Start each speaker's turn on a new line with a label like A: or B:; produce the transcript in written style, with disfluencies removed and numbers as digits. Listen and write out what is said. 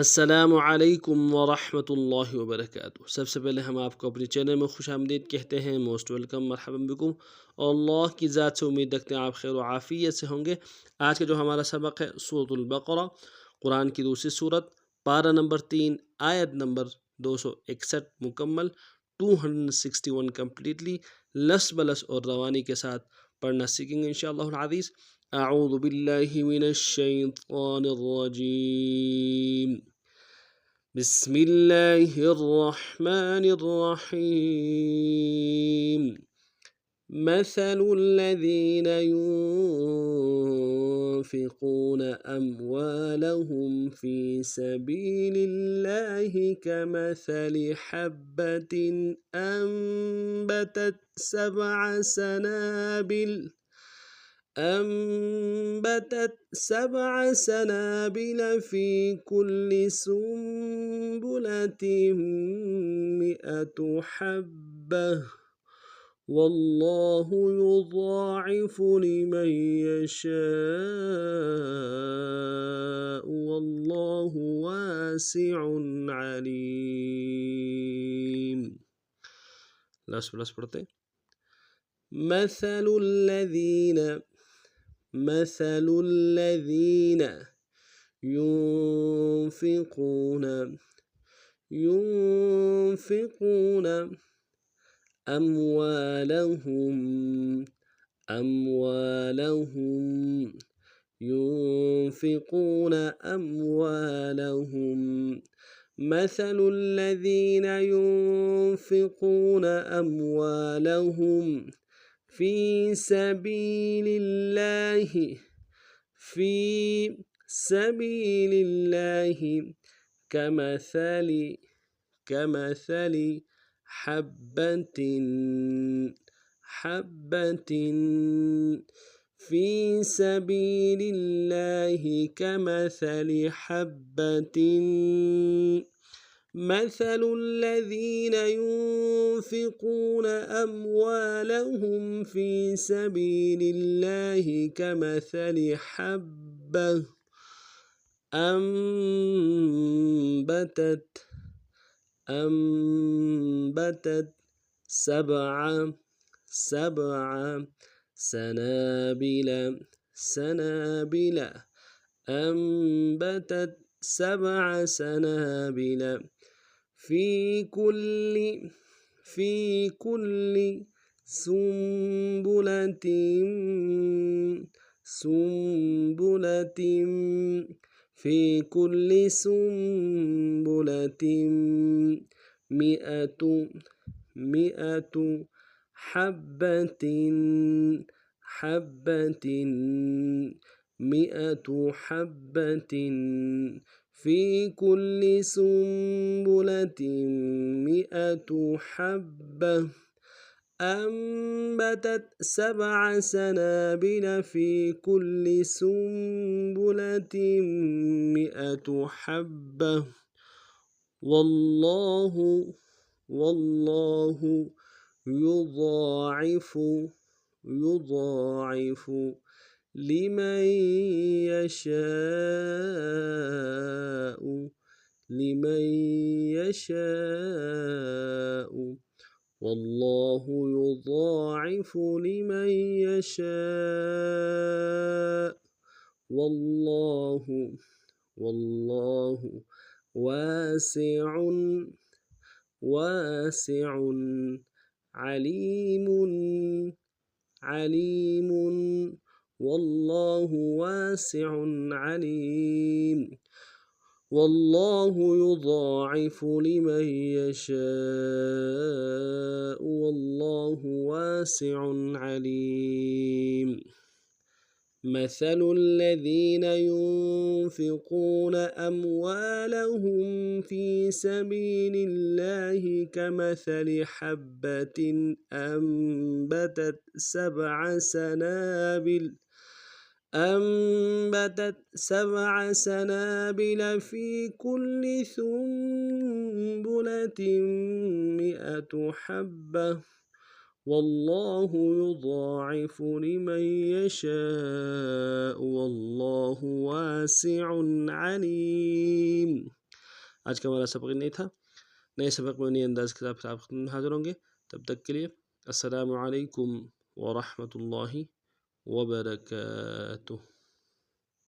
A: अस्सलामु अलैकुम वरहमतुल्लाहि वबरकातुहू। सबसे पहले हम आपको अपने चैनल में खुश आमदीद कहते हैं। मोस्ट वेलकम, मरहबा बिकुम। और अल्लाह की ज़ात से उम्मीद रखते हैं आप खैर व आफ़ियत से होंगे। आज का जो हमारा सबक है सूरतुल बक़रा, कुरान की दूसरी सूरत, पारा नंबर 3, आयत नंबर 261 मुकम्मल, 261 कम्प्लीटली लस बलस और रवानी के साथ पढ़ना सीखेंगे इंशाअल्लाहुल अज़ीज़। अऊज़ु बिल्लाहि मिनश शैतानिर रजीम। बिस्मिल्लाहिर रहमानिर रहीम। मसलुल लज़ीना युनफ़िक़ूना अम्वालहुम फ़ी सबीलिल्लाहि कमसलि हब्बतिन أنبتت سبع سنابل في كل سنبلة 100 حبة والله يضاعف لمن يشاء والله واسع عليم. लास्ट प्लस पढ़ते مثل الذين ينفقون أموالهم مثل الذين ينفقون أموالهم في سبيل الله كمثل حبة في سبيل الله كمثل حبة مثل الذين ينفقون أموالهم في سبيل الله كمثل حبة أنبتت سبع سنابل أنبتت 7 سنابل في كل سنبلة 100 حبة 100 حبة في كل سنبلة 100 حبة أنبتت 7 سنابل في كل سنبلة 100 حبة والله يضاعف لمن يشاء والله يضاعف لمن يشاء والله واسع عليم والله واسع عليم والله يضاعف لمن يشاء والله واسع عليم. مثل الذين ينفقون أموالهم في سبيل الله كمثل حبة أنبتت 7 سنابل في كل سنبلة 100 حبة والله يضاعف لمن يشاء والله واسع عليم. आज का हमारा सबक नहीं था। नए सबक में नए अंदाज़ के साथ फिर आप हाज़िर होंगे। तब तक के लिए अस्सलामु अलैकुम व रहमतुल्लाहि व बरकातुहू।